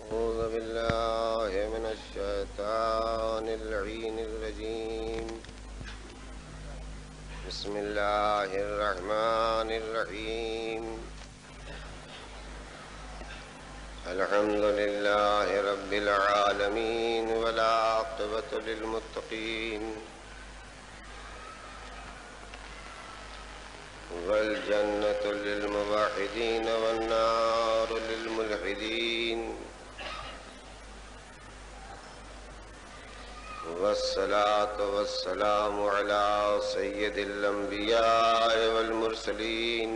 أعوذ بالله من الشيطان اللعين الرجيم. بسم الله الرحمن الرحيم. الحمد لله رب العالمين والعاقبة للمتقين والجنة للموحدين والنار للملحدين، والصلاة والسلام على سيد الأنبياء والمرسلين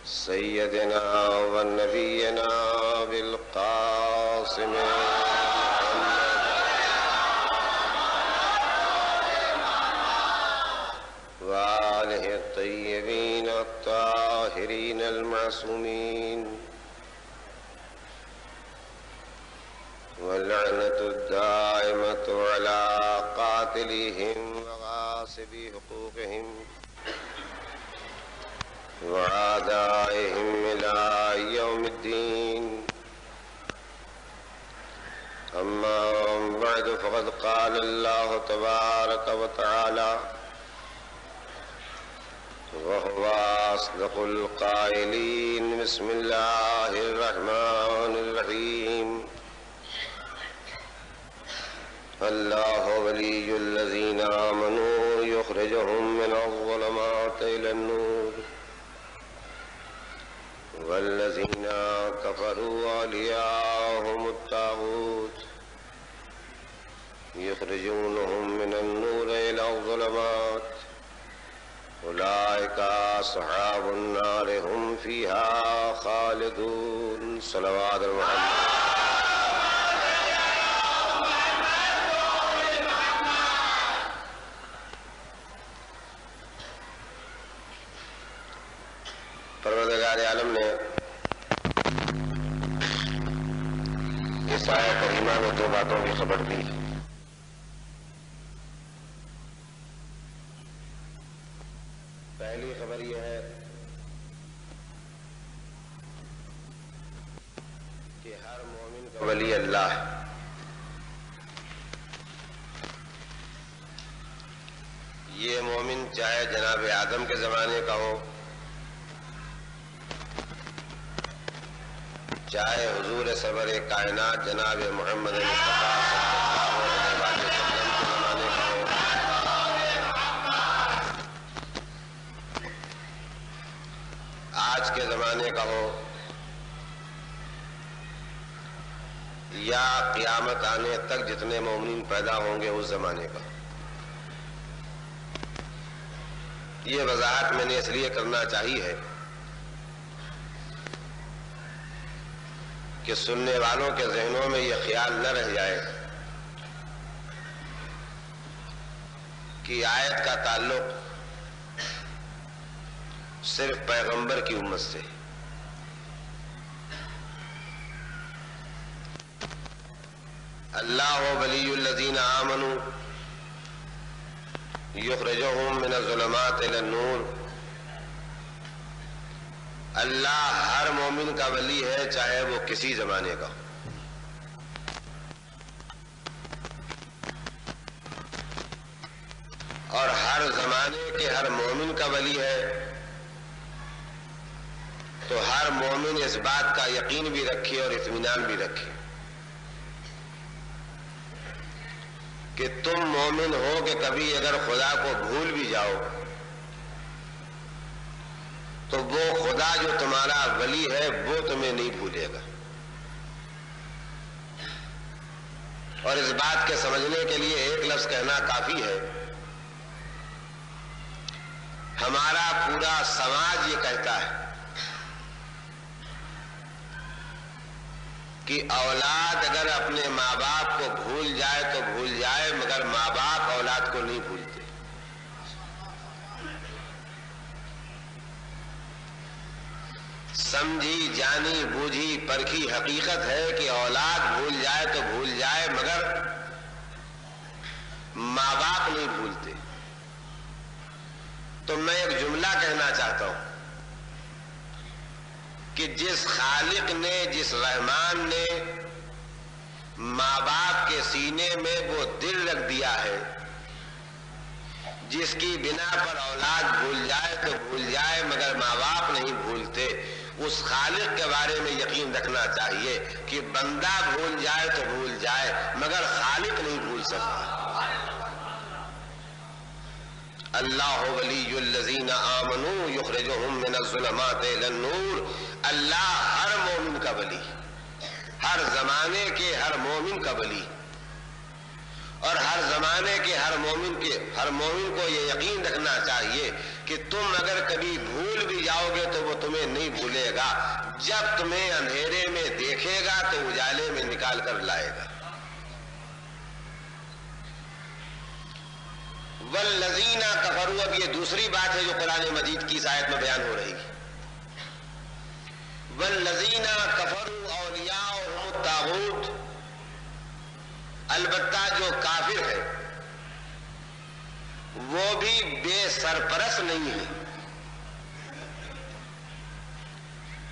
سيدنا ونبينا بالقاسم وآله الطيبين الطاهرين المعصومين، واللعنة الدائمة على قاتليهم وغاصبي حقوقهم وعدائهم إلى يوم الدين. أما بعد، فقد قال الله تبارك وتعالى وهو أصدق القائلين: بسم الله الرحمن الرحيم. الله ولي الذين آمنوا يخرجهم من الظلمات إلى النور، والذين كفروا أولياءهم الطاغوت يخرجونهم من النور إلى الظلمات، أولئك أصحاب النار هم فيها خالدون. صلوات محمد. پروردگار عالم نے اس آیت کریمہ میں دو باتوں کی خبر دی. پہلی خبر یہ ہے کہ ہر مومن کا ولی اللہ ہے. یہ مومن چاہے جناب آدم کے زمانے کا ہو، چاہے حضور سرور کائنات جناب محمد مصطفیٰ صلی اللہ علیہ وسلم کے زمانے کا ہو، آج کے زمانے کا ہو، یا قیامت آنے تک جتنے مومنین پیدا ہوں گے اس زمانے کا. یہ وضاحت میں نے اس لیے کرنا چاہی ہے کہ سننے والوں کے ذہنوں میں یہ خیال نہ رہ جائے کہ آیت کا تعلق صرف پیغمبر کی امت سے. اللہ ولی الذین آمنوا یخرجہم من الظلمات الی النور. اللہ ہر مومن کا ولی ہے چاہے وہ کسی زمانے کا. اور ہر زمانے کے ہر مومن کا ولی ہے تو ہر مومن اس بات کا یقین بھی رکھے اور اطمینان بھی رکھے کہ تم مومن ہو کہ کبھی اگر خدا کو بھول بھی جاؤ تو وہ خدا جو تمہارا ولی ہے وہ تمہیں نہیں بھولے گا. اور اس بات کے سمجھنے کے لیے ایک لفظ کہنا کافی ہے. ہمارا پورا سماج یہ کہتا ہے کہ اولاد اگر اپنے ماں باپ کو بھول جائے تو بھول جائے، مگر ماں باپ اولاد کو نہیں بھولتے. سمجھی جانی بوجھی پرکھی حقیقت ہے کہ اولاد بھول جائے تو بھول جائے مگر ماں باپ نہیں بھولتے. تو میں ایک جملہ کہنا چاہتا ہوں کہ جس خالق نے، جس رحمان نے ماں باپ کے سینے میں وہ دل رکھ دیا ہے جس کی بنا پر اولاد بھول جائے تو بھول جائے مگر ماں باپ نہیں بھولتے، اس خالق کے بارے میں یقین رکھنا چاہیے کہ بندہ بھول جائے تو بھول جائے مگر خالق نہیں بھول سکتا۔ اللہ ولی الذین آمنوا یخرجہم من الظلمات الی النور، اللہ ہر مومن کا ولی، ہر زمانے کے ہر مومن کا ولی، اور ہر زمانے کے ہر مومن کو یہ یقین رکھنا چاہیے کہ تم اگر کبھی بھول بھی جاؤ گے تو وہ تمہیں نہیں بھولے گا، جب تمہیں اندھیرے میں دیکھے گا تو اجالے میں نکال کر لائے گا۔ والذین کفروا، اب یہ دوسری بات ہے جو قرآن مجید کی اس آیت میں بیان ہو رہی ہے۔ والذین کفروا اولیاؤہم الطاغوت، البتہ جو کافر ہے وہ بھی بے سرپرست نہیں ہے،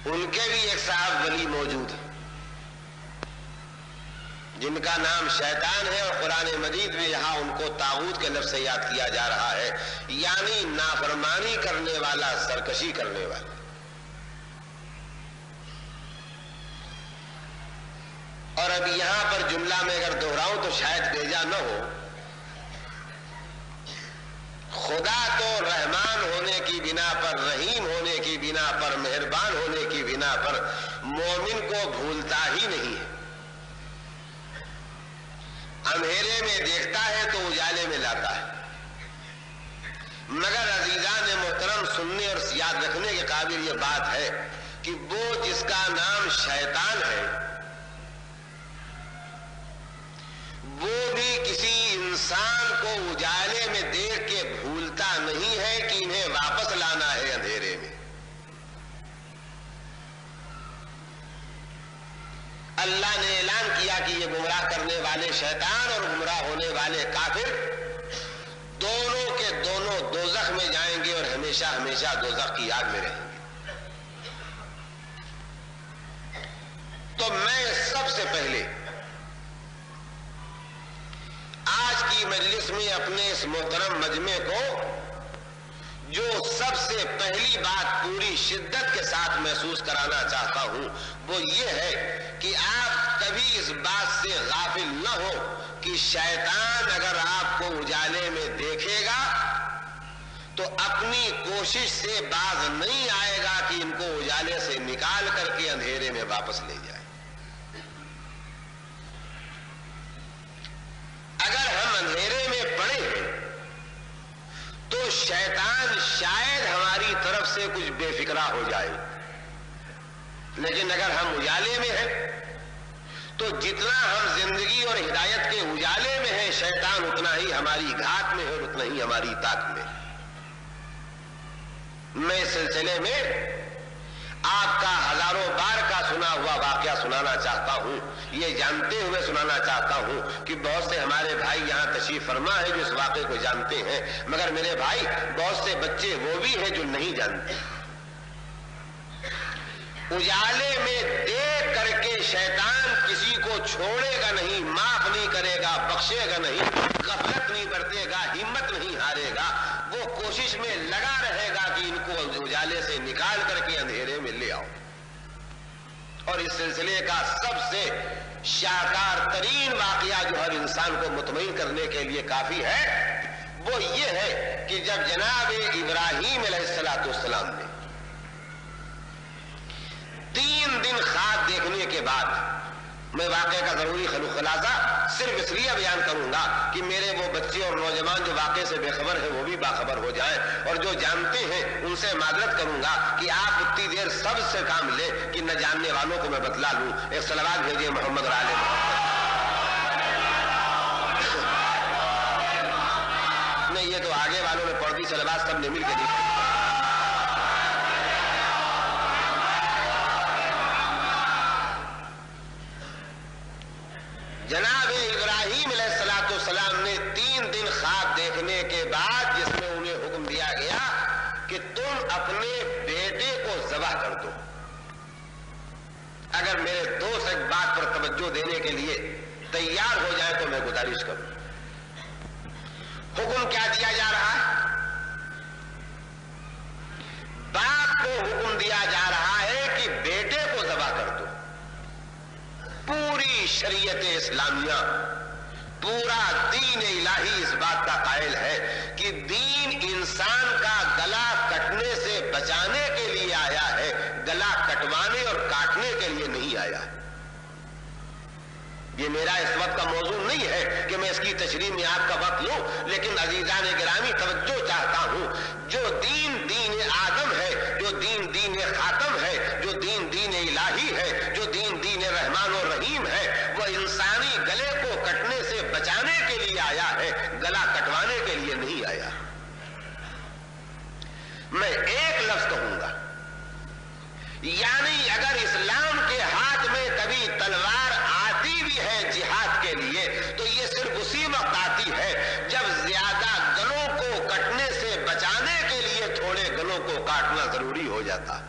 ان کے بھی ایک صاحب ولی موجود ہے جن کا نام شیطان ہے، اور قرآن مجید میں یہاں ان کو طاغوت کے لفظ سے یاد کیا جا رہا ہے، یعنی نافرمانی کرنے والا، سرکشی کرنے والا۔ اور اب یہاں پر جملہ میں اگر دہراؤں تو شاید بھیجا نہ ہو، خدا تو رحمان ہونے کی بنا پر، رحیم ہونے کی بنا پر، مہربان ہونے کی بنا پر مومن کو بھولتا ہی نہیں ہے، اندھیرے میں دیکھتا ہے تو اجالے میں لاتا ہے۔ مگر عزیزان محترم، سننے اور یاد رکھنے کے قابل یہ بات ہے کہ وہ جس کا نام شیطان ہے وہ بھی کسی انسان کو اجالے میں دیکھ کے بھولتا نہیں ہے کہ انہیں واپس لانا ہے اندھیرے میں۔ اللہ نے اعلان کیا کہ یہ گمراہ کرنے والے شیطان اور گمراہ ہونے والے کافر دونوں کے دونوں دوزخ میں جائیں گے اور ہمیشہ ہمیشہ دوزخ کی آگ میں رہیں گے۔ تو میں سب سے پہلے آج کی مجلس میں اپنے اس محترم مجمع کو جو سب سے پہلی بات پوری شدت کے ساتھ محسوس کرانا چاہتا ہوں وہ یہ ہے کہ آپ کبھی اس بات سے غافل نہ ہو کہ شیطان اگر آپ کو اجالے میں دیکھے گا تو اپنی کوشش سے باز نہیں آئے گا کہ ان کو اجالے سے نکال کر کے اندھیرے میں واپس لے جائے۔ اگر ہم اندھیرے میں پڑے ہیں تو شیطان شاید ہماری طرف سے کچھ بے فکرہ ہو جائے، لیکن اگر ہم اجالے میں ہیں تو جتنا ہم زندگی اور ہدایت کے اجالے میں ہیں شیطان اتنا ہی ہماری گھات میں ہے اور اتنا ہی ہماری طاقت میں۔ میں اس سلسلے میں آپ کا ہزاروں بار کا سنا ہوا واقعہ سنانا چاہتا ہوں، یہ جانتے ہوئے سنانا چاہتا ہوں کہ بہت سے ہمارے بھائی یہاں تشریف فرما ہے جو اس واقعے کو جانتے ہیں، مگر میرے بھائی بہت سے بچے وہ بھی ہیں جو نہیں جانتے۔ اجالے میں دیکھ کر کے شیطان کسی کو چھوڑے گا نہیں، معاف نہیں کرے گا، بخشے گا نہیں، غفلت نہیں برتے گا، ہمت نہیں ہارے گا، وہ کوشش میں لگا رہے گا کہ ان کو اجالے سے نکال کر کے اندھیرے میں لے آؤ۔ اور اس سلسلے کا سب سے شاہکار ترین واقعہ جو ہر انسان کو مطمئن کرنے کے لیے کافی ہے وہ یہ ہے کہ جب جناب ابراہیم علیہ السلام نے 3 دن خواب دیکھنے کے بعد، میں واقعے کا ضروری خلاصہ صرف اس لیے بیان کروں گا کہ میرے وہ بچے اور نوجوان جو واقعے سے بے خبر ہیں وہ بھی باخبر ہو جائیں، اور جو جانتے ہیں ان سے معذرت کروں گا کہ آپ اتنی دیر سب سے کام لیں کہ نہ جاننے والوں کو میں بتلا لوں۔ ایک صلوات بھیجیے محمد اور آل محمد۔ نہیں، یہ تو آگے والوں نے پڑھ دی صلوات، سب نے مل کے دی۔ جناب ابراہیم علیہ السلام نے 3 دن خواب دیکھنے کے بعد جس میں انہیں حکم دیا دیا گیا کہ تم اپنے بیٹے کو ذبح کر دو۔ اگر میرے دوست ایک بات پر توجہ دینے کے لیے تیار ہو جائے تو میں گزارش کروں. حکم کیا دیا جا رہا ہے؟ باپ کو حکم دیا جا رہا ہے کہ بیٹے کو ذبح کر دو. پوری شریعت اسلامیہ، پورا دین الہی اس بات کا قائل ہے کہ دین انسان کا گلا کٹنے سے بچانے کے لیے آیا ہے، گلا کٹوانے اور کاٹنے کے لیے نہیں آیا. یہ میرا اس وقت کا موضوع نہیں ہے کہ میں اس کی تشریح میں آپ کا وقت لوں، لیکن عزیزان گرامی توجہ چاہتا ہوں. جو دین دین آدم ہے، جو دین دین خاتم ہے، جو دین دین الہی ہے، جو دین دین رحمان و رحیم ہے، وہ انسانی گلے کو کٹنے سے بچانے کے لیے آیا ہے، گلا کٹوانے کے لیے نہیں آیا. میں ایک لفظ کہوں گا، یعنی اگر اسلام کے ہاتھ میں کبھی تلوار آتی بھی ہے جہاد کے لیے تو یہ صرف اسی وقت آتی ہے جب زیادہ گلوں کو کٹنے سے بچانے کے لیے تھوڑے گلوں کو کاٹنا ضروری ہو جاتا.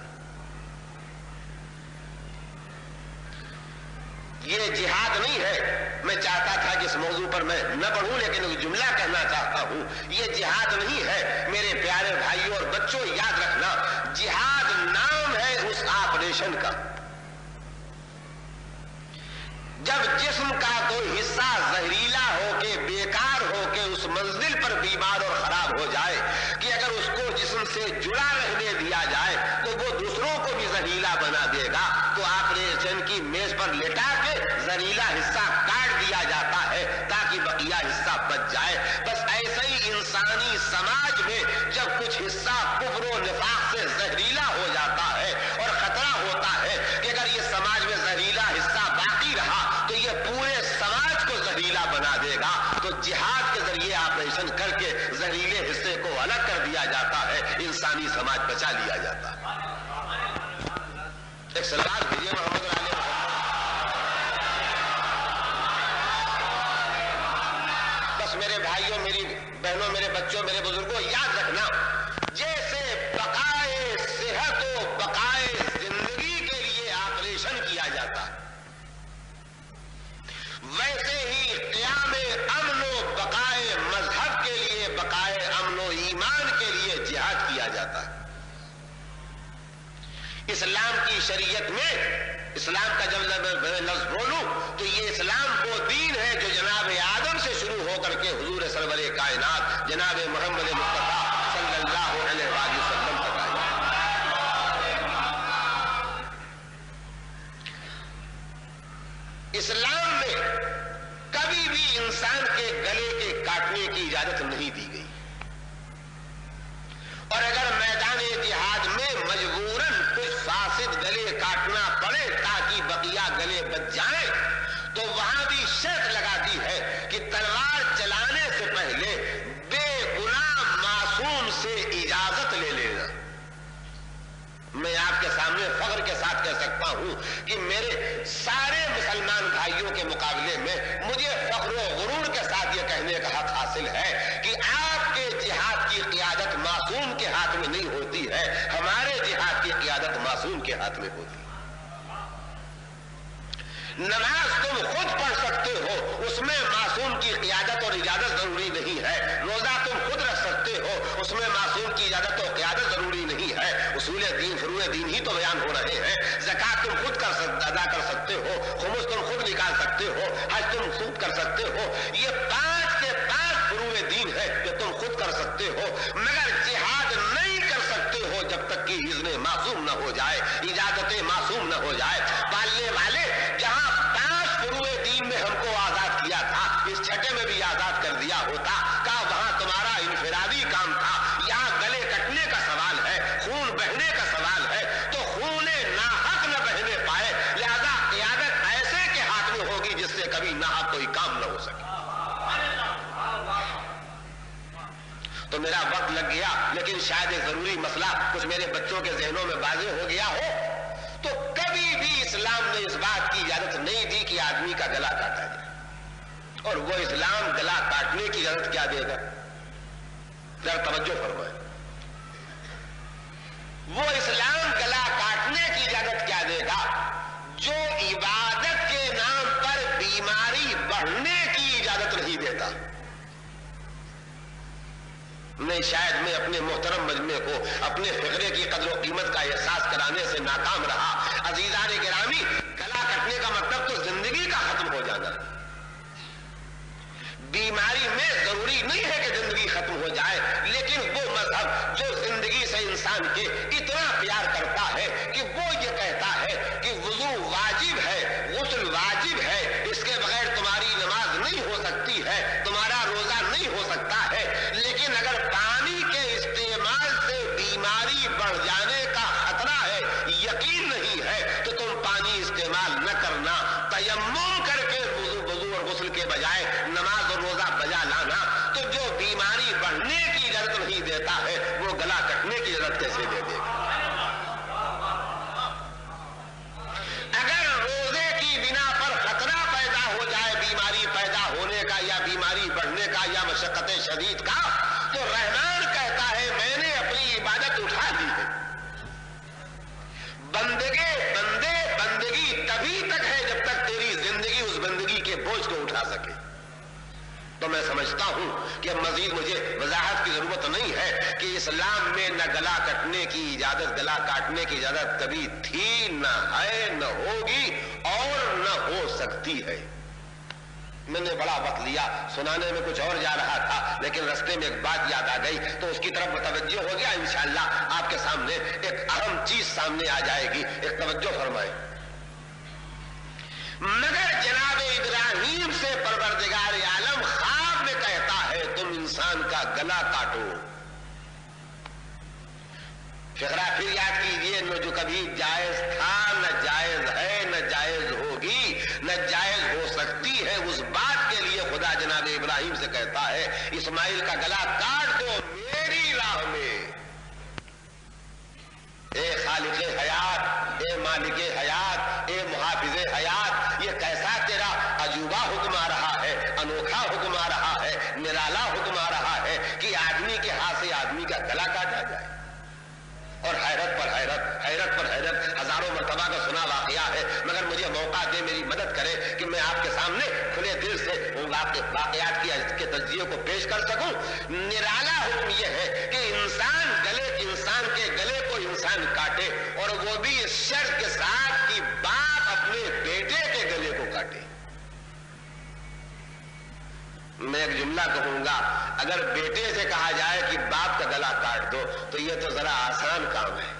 یہ جہاد نہیں ہے. میں چاہتا تھا کہ اس موضوع پر میں نہ پڑھوں، لیکن ایک جملہ کہنا چاہتا ہوں. یہ جہاد نہیں ہے میرے پیارے بھائیوں اور بچوں، یاد رکھنا، جہاد نام ہے اس آپریشن کا. جب جسم کا کوئی حصہ زہریلا ہو کے، بیکار ہو کے اس منزل پر بیمار اور خراب ہو جائے کہ اگر اس کو جسم سے جڑا رہنے دیا جائے تو وہ دوسروں کو بھی زہریلا بنا دے گا، تو آپریشن کی میز پر لٹا کے زہریلا حصہ کاٹ دیا جاتا ہے تاکہ بقیہ حصہ بچ جائے. بس ایسے ہی انسانی سماج میں جب کچھ حصہ کفر و نفاق سے زہریلا ہو جاتا ہے اور خطرہ ہوتا ہے کہ اگر یہ سماج میں زہریلا حصہ باقی رہا تو یہ پورے سماج کو زہریلا بنا دے گا، تو جہاد کے ذریعے آپریشن کر کے زہریلے حصے کو الگ کر دیا جاتا ہے، انسانی سماج بچا لیا جاتا ہے. ایک سلام بھیجیے محمد علی. بس میرے بھائیوں، میری بہنوں، میرے بچوں، میرے بزرگوں، یاد رکھنا، جیسے بقائے صحت و بقائے زندگی کے لیے آپریشن کیا جاتا ہے، ویسے ہی قیام امن و بقائے مذہب کے لیے، بقائے امن و ایمان کے لیے جہاد کیا جاتا ہے. اسلام کی شریعت میں، اسلام کا جب میں لفظ بولوں تو یہ اسلام وہ دین ہے جو جناب آدم سے شروع ہو کر کے حضور سرور کائنات جناب محمد مصطفیٰ صلی اللہ علیہ وسلم تک آئی. اسلام میں کبھی بھی انسان کے گلے کے کاٹنے کی اجازت نہیں دی گئی، اور اگر میدان جہاد میں مجبوراً کچھ فاسد گلے کاٹنا پڑے تاکہ بقیہ گلے بچ جائیں تو وہاں بھی شرط لگا دی ہے کہ تلوار چلانے سے پہلے بے گناہ معصوم سے اجازت لے لینا. میں آپ کے سامنے فخر کے ساتھ کہہ سکتا ہوں کہ میرے سارے مسلمان بھائیوں کے مقابلے میں مجھے فخر و غرور کے ساتھ یہ کہنے کا حق حاصل ہے کہ آپ کے جہاد کی قیادت معصوم کے ہاتھ میں نہیں ہوتی ہے، ہمارے جہاد کی قیادت معصوم کے ہاتھ میں ہوتی ہے. نماز تم خود پڑھ سکتے ہو، اس میں معصوم کی قیادت اور اجازت ضروری نہیں ہے. روزہ تم خود رکھ سکتے ہو، اس میں معصوم کی اجازت اور قیادت ضروری نہیں ہے. اصول دین، فروع دین ہی تو بیان ہو رہے ہیں. زکات تم خود ادا کر سکتے ہو، خمس تم خود نکال سکتے ہو، حج تم خود کر سکتے ہو. یہ 5 کے 5 فروع دین ہے جو تم خود کر سکتے ہو، مگر جہاد نہیں کر سکتے ہو جب تک کہ اذن معصوم نہ ہو جائے، اجازت معصوم نہ ہو جائے. پالنے والے جہاں 5 فروع دین میں ہم کو آزاد کیا تھا، اس چھٹے میں بھی آزاد کر دیا ہوتا. کہا وہاں تمہارا انفرادی کام تھا، یہاں گلے کٹنے کا سوال ہے، خون بہنے کا سوال ہے، تو خون ناحق نہ بہنے پائے، لہذا قیادت ایسے کے ہاتھ میں ہوگی جس سے کبھی ناحق کوئی کام نہ ہو سکے. تو میرا وقت لگ گیا، لیکن شاید ایک ضروری مسئلہ کچھ میرے بچوں کے ذہنوں میں واضح ہو گیا ہو. تو کبھی بھی اسلام نے اس بات کی اجازت نہیں دی کہ آدمی کا گلا کاٹا جائے، اور وہ اسلام گلا کاٹنے کی اجازت کیا دے گا؟ ذرا توجہ فرمائیں. وہ اسلام گلا کاٹنے کی اجازت کیا دے گا جو میں شاید میں اپنے محترم مجمع کو اپنے فقرے کی قدر و قیمت کا احساس کرانے سے ناکام رہا۔ عزیزان گرامی، گلا کٹنے کا مطلب تو زندگی کا ختم ہو جانا۔ بیماری میں ضروری نہیں ہے کہ زندگی ختم ہو جائے، لیکن وہ مذہب جو زندگی سے انسان کے اتنا پیار کرتا ہے کہ وہ یہ کہتا ہے کہ وضو واجب ہے، غسل واجب ہے، اس کے بغیر تمہاری نماز نہیں ہو سکتی ہے، تمہارا روزہ نہیں ہو سکتا ہے، لیکن اگر پانی کے استعمال سے بیماری بڑھ جانے کا خطرہ ہے، یقین نہیں ہے، تو تم پانی استعمال نہ کرنا، تیمم کر کے وضو اور غسل کے بجائے نماز اور روزہ بجا لانا۔ تو جو بیماری بڑھنے کی اجازت نہیں دیتا ہے، وہ گلا کٹنے کی اجازت کیسے دے دے گا؟ اگر روزے کی بنا پر خطرہ پیدا ہو جائے بیماری پیدا ہونے کا یا بیماری بڑھنے کا یا مشقت شدید کا، تو رحمان کہتا ہے میں نے اپنی عبادت اٹھا لی ہے۔ بندگی تبھی تک ہے جب تک تیری زندگی اس بندگی کے بوجھ کو اٹھا سکے۔ تو میں سمجھتا ہوں کہ اب مزید مجھے وضاحت کی ضرورت نہیں ہے کہ اسلام میں نہ گلا کٹنے کی اجازت، گلا کاٹنے کی اجازت کبھی تھی، نہ ہے، نہ ہوگی اور نہ ہو سکتی ہے۔ میں نے بڑا وقت لیا، سنانے میں کچھ اور جا رہا تھا، لیکن رستے میں ایک بات یاد آ گئی تو اس کی طرف متوجہ ہو گیا۔ انشاءاللہ آپ کے سامنے ایک اہم چیز سامنے آ جائے گی، ایک توجہ فرمائیں۔ مگر جناب ابراہیم سے پروردگار عالم خواب میں کہتا ہے تم انسان کا گلا کاٹو۔ فقرہ پھر یاد کیجئے، نہ جو کبھی جائز تھا، نہ جائز ہے، نہ جائز ہوگی، نہ جائز ہو سکتی ہے، اس بات کے لیے خدا جناب ابراہیم سے کہتا ہے اسماعیل کا گلا کاٹ دو میری راہ میں۔ اے خالق حیات، اے مالک حیات، اے محافظ حیات، یہ کیسا تیرا عجوبہ حکم آ رہا ہے، انوکھا حکم آ رہا ہے، نرالا حکم آ رہا ہے کہ آدمی کے ہاتھ سے آدمی کا گلا کاٹا جائے۔ اور حیرت پر حیرت، حیرت پر حیرت، ہزاروں مرتبہ کا سنا واقعہ ہے، مگر مجھے موقع دے، میری مدد کرے کہ میں آپ کے سامنے کھلے دل سے ان واقعات کے تجزیے کو پیش کر سکوں۔ نرالا حکم یہ ہے کہ انسان کے گلے کو انسان کاٹے، اور وہ بھی اس شرط کے ساتھ کہ باپ اپنے بیٹے کے گلے کو کاٹے۔ میں ایک جملہ کہوں گا، اگر بیٹے سے کہا جائے کہ باپ کا گلا کاٹ دو تو یہ تو ذرا آسان کام ہے،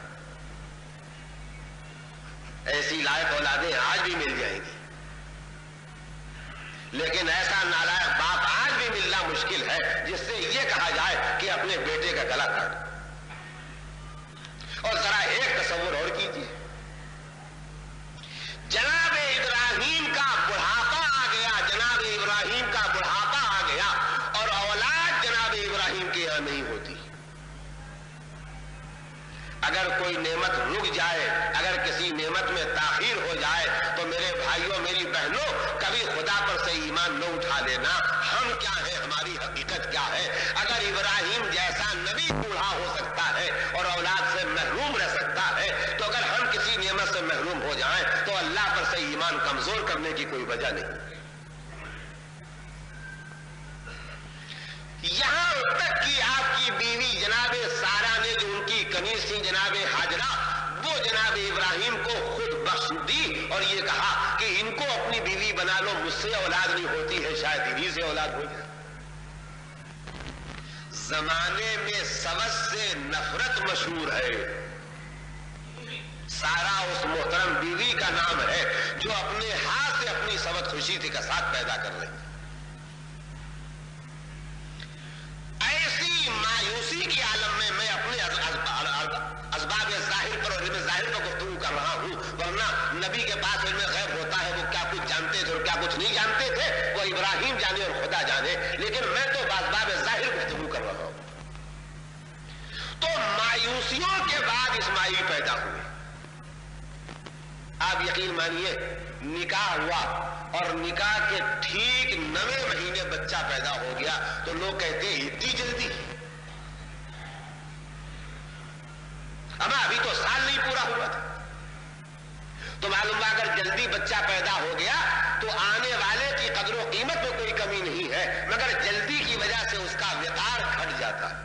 ایسی لائق اولادیں آج بھی مل جائیں گی، لیکن ایسا نالائق باپ آج بھی ملنا مشکل ہے جس سے یہ کہا جائے کہ اپنے بیٹے کا گلا کاٹ۔ اور ذرا ایک تصور اور کیجیے، جناب ابراہیم کا بڑھاپا آ گیا، جناب ابراہیم کا بڑھاپا آ گیا، اور اولاد جناب ابراہیم کے یہاں نہیں ہوتی۔ اگر کوئی نعمت رک جائے، اگر کسی نعمت میں تاخیر ہو جائے تو میرے بھائیوں، میری بہنوں، کبھی خدا پر سے ایمان نہ اٹھا لینا۔ ہم کیا ہیں، ہماری حقیقت کیا ہے؟ اگر ابراہیم جیسا نبی بوڑھا ہو سکتا ہے اور اولاد سے محروم رہ سکتا ہے، تو اگر ہم کسی نعمت سے محروم ہو جائیں تو اللہ پر سے ایمان کمزور کرنے کی کوئی وجہ نہیں۔ یہاں تک کہ آپ کی بیوی جناب سارہ نے جو ان کی کنیز تھی جناب ہاجرہ، وہ جناب ابراہیم کو خود بخش دی اور یہ کہا کہ ان کو اپنی بیوی بنا لو، مجھ سے اولاد نہیں ہوتی ہے، شاید انہی سے اولاد ہو جائے۔ زمانے میں سوس سے نفرت مشہور ہے، سارہ اس محترم بیوی کا نام ہے جو اپنے ہاتھ سے اپنی سوت خوشی کے ساتھ پیدا کر رہی۔ ایسی مایوسی کے عالم میں میں اپنے اسباب ظاہر پر اور علم ظاہر پر گفتگو کر رہا ہوں، ورنہ نبی کے پاس علم غیب ہوتا ہے، وہ کیا کچھ جانتے تھے اور کیا کچھ نہیں جانتے تھے وہ ابراہیم جانے اور خدا جانے، لیکن میں تو اسباب ظاہر گفتگو کر رہا ہوں۔ تو مایوسیوں کے بعد اسماعیل پیدا ہوئے۔ آپ یقین مانیے، نکاح ہوا اور نکاح کے ٹھیک 9 مہینے بچہ پیدا ہو گیا تو لوگ کہتے ہیں اتنی جلدی؟ ابھی تو سال نہیں پورا ہوا تھا۔ تو معلوم ہوا اگر جلدی بچہ پیدا ہو گیا تو آنے والے کی قدر و قیمت میں کوئی کمی نہیں ہے، مگر جلدی کی وجہ سے اس کا وقار گھٹ جاتا ہے۔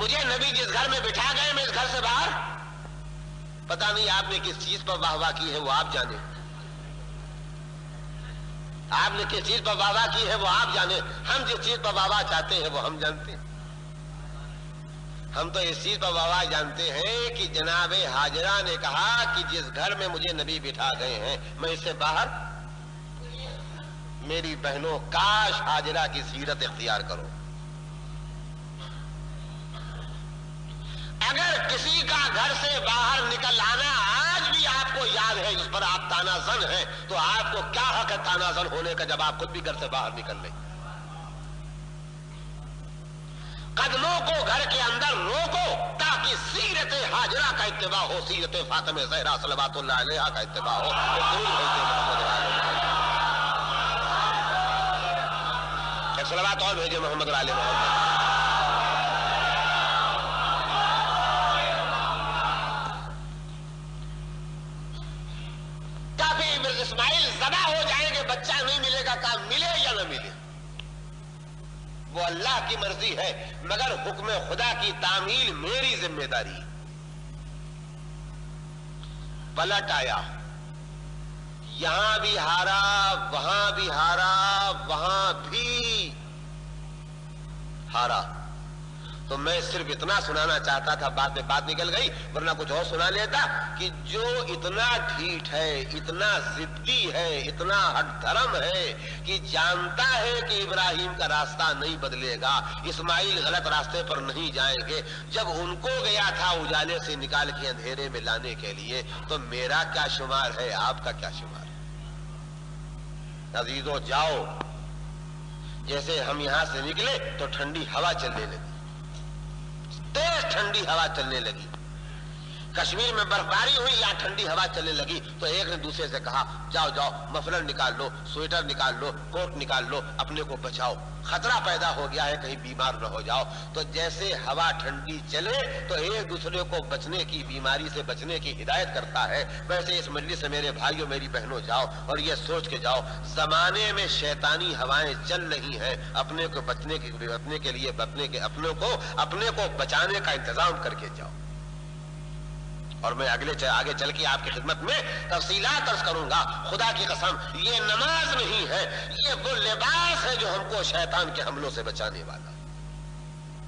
مجھے نبی جس گھر میں بٹھا گئے میں اس گھر سے باہر، پتہ نہیں آپ نے کس چیز پر واہ واہ کی ہے وہ آپ جانے، آپ نے کس چیز پر واہ واہ کی ہے وہ آپ جانے، ہم جس چیز پر واہ واہ چاہتے ہیں وہ ہم جانتے ہیں۔ ہم تو اس چیز پر واہ واہ جانتے ہیں کہ جناب ہاجرہ نے کہا کہ جس گھر میں مجھے نبی بٹھا گئے ہیں میں اس سے باہر۔ میری بہنوں کاش ہاجرہ کی سیرت اختیار کرو۔ اگر کسی کا گھر سے باہر نکل آنا آج بھی آپ کو یاد ہے، اس پر آپ تانا زن ہیں، تو آپ کو کیا حق ہے تانا زن ہونے کا جب آپ خود بھی گھر سے باہر نکل لیں؟ قدموں کو گھر کے اندر روکو تاکہ سیرت ہاجرہ کا اتباع ہو، سیرت فاطمہ زہرا صلوات اللہ علیہا کا اتباع ہو۔ ایک صلوات اور بھیجے محمد علیہ محمد۔ کافی اسماعیل ذبح ہو جائیں گے، بچہ نہیں ملے گا، کہا ملے یا نہ ملے وہ اللہ کی مرضی ہے، مگر حکم خدا کی تعمیل میری ذمہ داری۔ پلٹ آیا، یہاں بھی ہارا، وہاں بھی ہارا، وہاں بھی ہارا۔ تو میں صرف اتنا سنانا چاہتا تھا، بعد میں بات نکل گئی، ورنہ کچھ اور سنا لیتا کہ جو اتنا ڈھیٹ ہے، اتنا ضدی ہے، اتنا ہٹ دھرم ہے کہ جانتا ہے کہ ابراہیم کا راستہ نہیں بدلے گا، اسماعیل غلط راستے پر نہیں جائیں گے، جب ان کو گیا تھا اجالے سے نکال کے اندھیرے میں لانے کے لیے، تو میرا کیا شمار ہے، آپ کا کیا شمار ہے؟ عزیزو جاؤ، جیسے ہم یہاں سے نکلے تو ٹھنڈی ہوا چلنے لگی، تیز ٹھنڈی ہوا چلنے لگی۔ کشمیر میں برفباری ہوئی یا ٹھنڈی ہوا چلنے لگی تو ایک نے دوسرے سے کہا جاؤ جاؤ مفلر نکال لو، سویٹر نکال لو، کوٹ نکال لو، اپنے کو بچاؤ، خطرہ پیدا ہو گیا ہے کہیں بیمار نہ ہو جاؤ۔ تو جیسے ہوا ٹھنڈی چلے تو ایک دوسرے کو بچنے کی، بیماری سے بچنے کی ہدایت کرتا ہے، ویسے اس مجلس سے میرے بھائیوں میری بہنوں جاؤ اور یہ سوچ کے جاؤ زمانے میں شیطانی ہوائیں چل رہی ہیں، اپنے کو بچنے کے لیے اپنے کو بچانے کا انتظام کر کے جاؤ۔ اور میں آگے چل کے آپ کی خدمت میں تفصیلات عرض کروں گا۔ خدا کی قسم یہ نماز نہیں ہے، یہ وہ لباس ہے جو ہم کو شیطان کے حملوں سے بچانے والا۔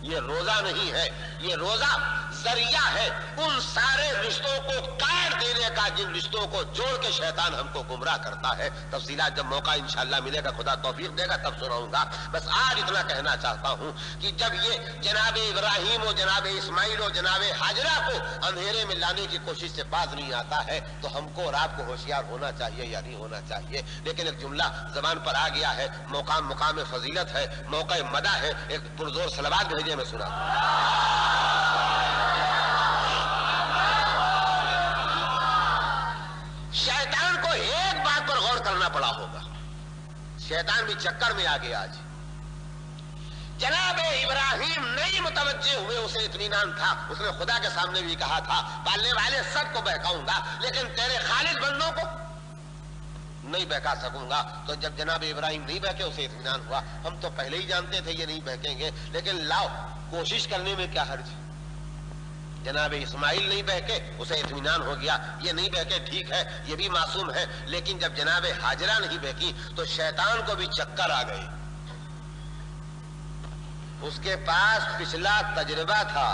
یہ روزہ نہیں ہے، یہ روزہ ذریعہ ہے ان سارے رشتوں کو کاٹ دینے کا جن رشتوں کو جوڑ کے شیطان ہم کو گمراہ کرتا ہے۔ تفصیلات جب موقع انشاءاللہ ملے گا، خدا توفیق دے گا، تب سناؤں گا۔ بس آج اتنا کہنا چاہتا ہوں کہ جب یہ جناب ابراہیم و جناب اسماعیل و جناب ہاجرہ کو اندھیرے میں لانے کی کوشش سے باز نہیں آتا ہے تو ہم کو رات کو ہوشیار ہونا چاہیے یا نہیں ہونا چاہیے؟ لیکن ایک جملہ زبان پر آ گیا ہے، مقام فضیلت ہے، موقع مدح ہے، ایک پرزور صلوات بھیجے میں سنا۔ شیطان کو ایک بات پر غور کرنا پڑا ہوگا، شیطان بھی چکر میں آ گیا آج۔ جناب ابراہیم نہیں متوجہ ہوئے، اسے اطمینان تھا، اس نے خدا کے سامنے بھی کہا تھا پالنے والے سب کو بہکاؤں گا لیکن تیرے خالص بندوں کو نہیں بہکا سکوں گا۔ تو جب جناب ابراہیم نہیں بہکے اسے اطمینان ہوا، ہم تو پہلے ہی جانتے تھے یہ نہیں بہکیں گے، لیکن لاؤ کوشش کرنے میں کیا حرج ہے۔ جناب اسماعیل نہیں بہکے، اسے اطمینان ہو گیا یہ نہیں بہکے، ٹھیک ہے یہ بھی معصوم ہے، لیکن جب جناب ہاجرہ نہیں بہکی تو شیطان کو بھی چکر آ گئے۔ اس کے پاس پچھلا تجربہ تھا،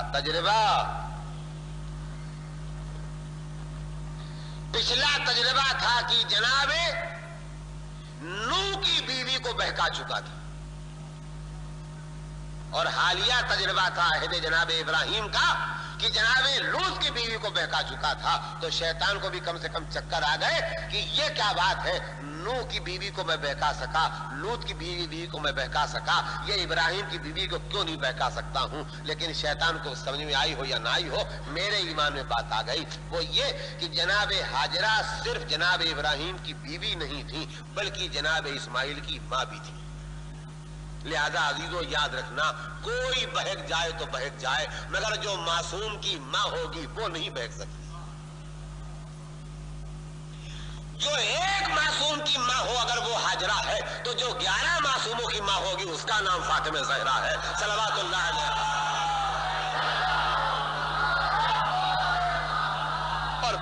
پچھلا تجربہ تھا کہ جناب نوح کی بیوی کو بہکا چکا تھا، اور حالیہ تجربہ تھا عہد جناب ابراہیم کا کہ جناب لوط کی بیوی کو بہکا چکا تھا۔ تو شیطان کو بھی کم سے کم چکر آ گئے کہ یہ کیا بات ہے، نوح کی بیوی کو میں بہکا سکا، لوط کی بیوی کو میں بہکا سکا، یہ ابراہیم کی بیوی کو کیوں نہیں بہکا سکتا ہوں؟ لیکن شیطان کو سمجھ میں آئی ہو یا نہ آئی ہو، میرے ایمان میں بات آ گئی، وہ یہ کہ جناب ہاجرہ صرف جناب ابراہیم کی بیوی نہیں تھی بلکہ جناب اسماعیل کی ماں بھی تھی۔ لہذا عزیزو یاد رکھنا، کوئی بہک جائے تو بہک جائے، مگر جو معصوم کی ماں ہوگی وہ نہیں بہک سکتی۔ جو ایک معصوم کی ماں ہو اگر وہ ہاجرہ ہے تو جو 11 معصوموں کی ماں ہوگی اس کا نام فاطمہ زہرا ہے صلوات اللہ علیہ۔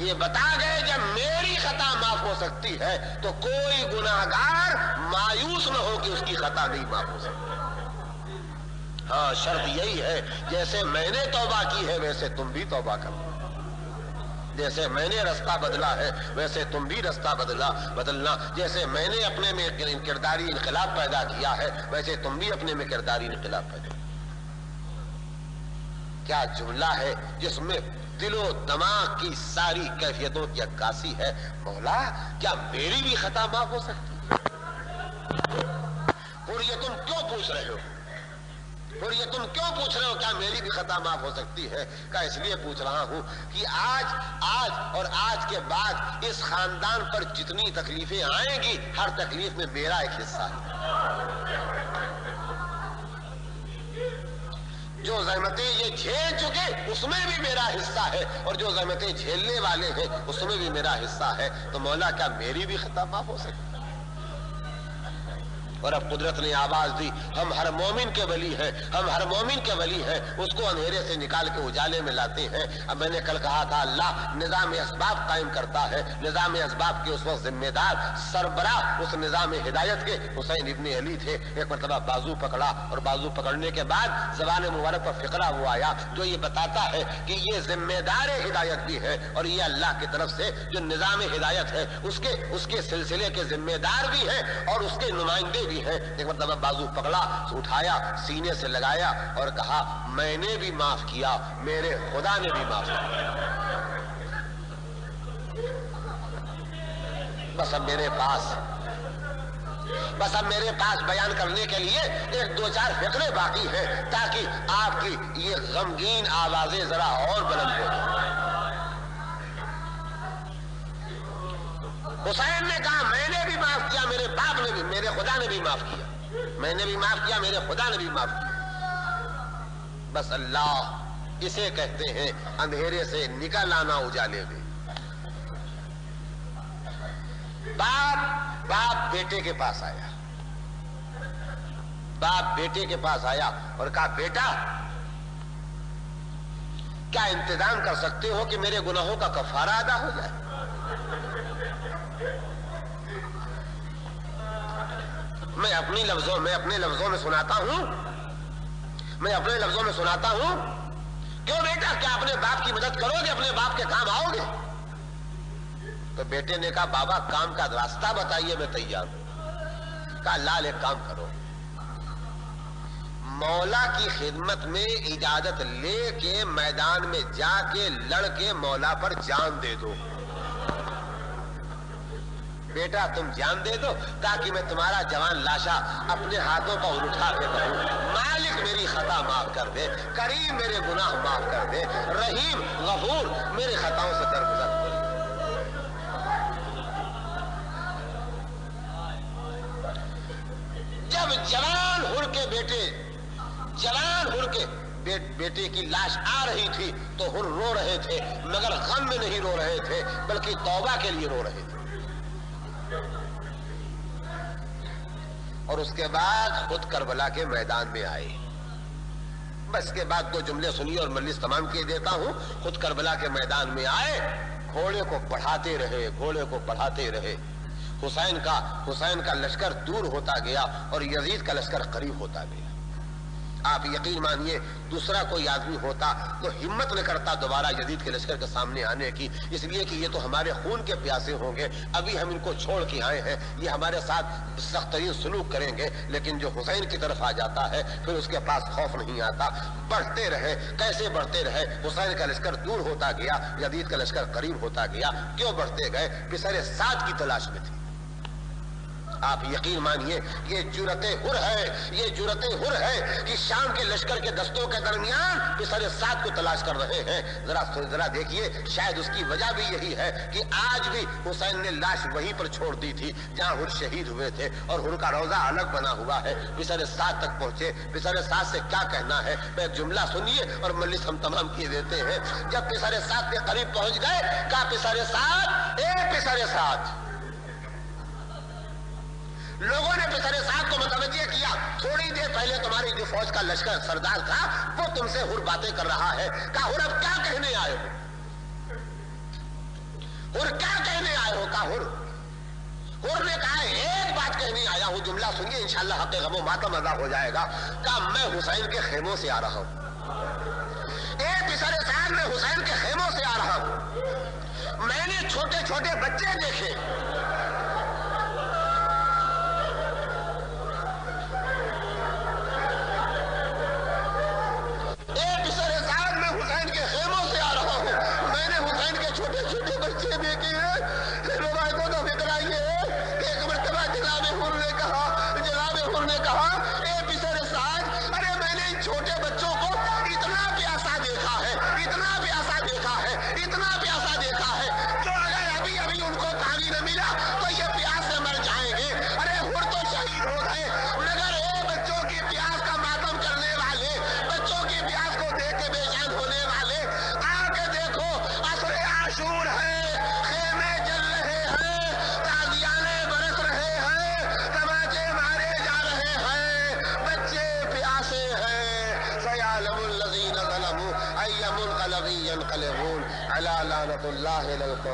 یہ بتا گئے جب میری خطا معاف ہو سکتی ہے تو کوئی گناہگار مایوس نہ ہو کہ اس کی خطا نہیں معاف ہو سکتی۔ ہاں شرط یہی ہے جیسے میں نے توبہ کی ہے ویسے تم بھی توبہ کرو، جیسے میں نے رستہ بدلا ہے ویسے تم بھی رستہ بدلنا، جیسے میں نے اپنے میں کرداری انقلاب پیدا کیا ہے ویسے تم بھی اپنے میں کرداری انقلاب پیدا کیا۔ کیا جملہ ہے جس میں دل و دماغ کی ساری کیفیتوں کی عکاسی ہے۔ مولا کیا میری بھی خطا معاف ہو سکتی ہے؟ اور یہ تم کیوں پوچھ رہے ہو؟ اور یہ تم کیوں پوچھ رہے ہو کیا میری بھی خطا معاف ہو سکتی ہے؟ کہا اس لیے پوچھ رہا ہوں کہ آج اور آج کے بعد اس خاندان پر جتنی تکلیفیں آئیں گی ہر تکلیف میں میرا ایک حصہ ہے۔ جو زحمتیں یہ جھیل چکے اس میں بھی میرا حصہ ہے، اور جو زحمتیں جھیلنے والے ہیں اس میں بھی میرا حصہ ہے۔ تو مولا کیا میری بھی خطا معاف ہو سکتی؟ اور اب قدرت نے آواز دی، ہم ہر مومن کے ولی ہیں، ہم ہر مومن کے ولی ہیں، اس کو اندھیرے سے نکال کے اجالے میں لاتے ہیں۔ اب میں نے کل کہا تھا اللہ نظام اسباب قائم کرتا ہے، نظام اسباب کے اس وقت ذمہ دار سربراہ اس نظام ہدایت کے حسین ابن علی تھے۔ ایک مرتبہ بازو پکڑا اور بازو پکڑنے کے بعد زبان مبارک پر فقرہ وہ آیا جو یہ بتاتا ہے کہ یہ ذمہ دار ہدایت بھی ہے اور یہ اللہ کی طرف سے جو نظام ہدایت ہے اس کے سلسلے کے ذمہ دار بھی ہیں اور اس کے نمائندے بھی ہیں۔ ایک مرتبہ بازو پکڑا، اٹھایا، سینے سے لگایا اور کہا میں نے بھی معاف کیا، میرے خدا نے بھی معاف کیا۔ بس اب میرے پاس بیان کرنے کے لیے ایک دو چار فقرے باقی ہیں تاکہ آپ کی یہ غمگین آوازیں ذرا اور بلند ہو جائیں۔ حسین نے کہا میں نے بھی معاف کیا، میرے باپ نے بھی، میرے خدا نے بھی معاف کیا، میں نے بھی معاف کیا، میرے خدا نے بھی معاف کیا۔ بس اللہ اسے کہتے ہیں اندھیرے سے نکل آنا اجالے میں۔ باپ بیٹے کے پاس آیا، باپ بیٹے کے پاس آیا اور کہا بیٹا کیا انتظام کر سکتے ہو کہ میرے گناہوں کا کفارہ ادا ہو جائے؟ میں اپنے لفظوں میں سناتا ہوں، کیوں بیٹا کیا اپنے باپ کی مدد کرو گے، اپنے باپ کے کام آؤ گے؟ تو بیٹے نے کہا بابا کام کا راستہ بتائیے میں تیار ہوں۔ کہا لال ایک کام کرو، مولا کی خدمت میں اجازت لے کے میدان میں جا کے لڑ کے مولا پر جان دے دو۔ بیٹا تم جان دے دو تاکہ میں تمہارا جوان لاشا اپنے ہاتھوں پر اٹھا کے کہوں مالک میری خطا معاف کر دے، کریم میرے گناہ معاف کر دے، رحیم غفور میرے خطاؤں سے درگزر کر۔ جب جوان ہر کے بیٹے کی لاش آ رہی تھی تو ہر رو رہے تھے، مگر غم میں نہیں رو رہے تھے بلکہ توبہ کے لیے رو رہے تھے۔ اور اس کے بعد خود کربلا کے میدان میں آئے۔ بس کے بعد دو جملے سنیے اور مجلس تمام کیے دیتا ہوں۔ خود کربلا کے میدان میں آئے، گھوڑے کو بڑھاتے رہے، حسین کا لشکر دور ہوتا گیا اور یزید کا لشکر قریب ہوتا گیا۔ آپ یقین مانیے دوسرا کوئی آدمی ہوتا تو ہمت نہ کرتا دوبارہ یزید کے لشکر کے سامنے آنے کی، اس لیے کہ یہ تو ہمارے خون کے پیاسے ہوں گے، ابھی ہم ان کو چھوڑ کے آئے ہیں، یہ ہمارے ساتھ سخت ترین سلوک کریں گے۔ لیکن جو حسین کی طرف آ جاتا ہے پھر اس کے پاس خوف نہیں آتا۔ بڑھتے رہے، کیسے بڑھتے رہے؟ حسین کا لشکر دور ہوتا گیا، یزید کا لشکر قریب ہوتا گیا۔ کیوں بڑھتے گئے؟ پسر سعد کی تلاش میں تھے۔ آپ یقین مانیے یہ جرأت حر ہے کہ شام کے لشکر کے دستوں کے درمیان پسر سعد کو تلاش کر رہے ہیں۔ ذرا دیکھیے، شاید اس کی وجہ بھی یہی ہے کہ آج بھی حسین نے لاش وہیں پر چھوڑ دی تھی جہاں حر شہید ہوئے تھے اور حر کا روضہ الگ بنا ہوا ہے۔ پسر سعد تک پہنچے، پسر سعد سے کیا کہنا ہے؟ میں جملہ سنیے اور مجلس ہم تمام کیے دیتے ہیں۔ جب پسر سعد کے قریب پہنچ گئے کہا پسر سعد، اے پسر سعد۔ لوگوں نے پسر سعد کو متوجہ کیا، تھوڑی دیر پہلے تمہاری جو فوج کا لشکر سردار تھا وہ تم سے حر باتیں کر رہا ہے۔ کہا حر اب کیا کہنے آئے ہو؟ حر کیا کہنے آئے ہو؟ کہا حر نے کہا ایک بات کہنے آیا ہوں، جملہ سنیے انشاءاللہ حق غم و ماتم ادا ہو جائے گا۔ کہا میں حسین کے خیموں سے آ رہا ہوں، اے پسر سعد میں حسین کے خیموں سے آ رہا ہوں، میں نے چھوٹے چھوٹے بچے دیکھے، اے پسر سعد میں حسین کے خیموں سے آ رہا ہوں، میں نے حسین کے چھوٹے چھوٹے بچے دیکھے ہیں۔ روایتوں کا فکر یہ ہے کہ ایک مرتبہ جناب حر نے کہا اے پسر سعد، ارے میں نے ان چھوٹے بچوں کو اتنا پیاسا دیکھا ہے، اتنا پیاسا دیکھا ہے، اتنا پیاسا دیکھا ہے، جو اگر ابھی ابھی ان کو پانی نہ ملا تو یہ پیاس سے مر جائیں گے۔ ارے حر تو شہید ہو گئے، مگر اے بچوں کی پیاس کا ماتم کرنے والے، بچوں کی پیاس کو دیکھ کے بے چین ہونے والے، آ کے دیکھو عصر عاشور ہے، خیمے جل رہے ہیں، تازیانے برس رہے ہیں، تماچے مارے جا رہے ہیں، بچے پیاسے ہیں۔ سیعلم الذین ظلموا ای منقلب ینقلبون الا لعنۃ اللہ علی القوم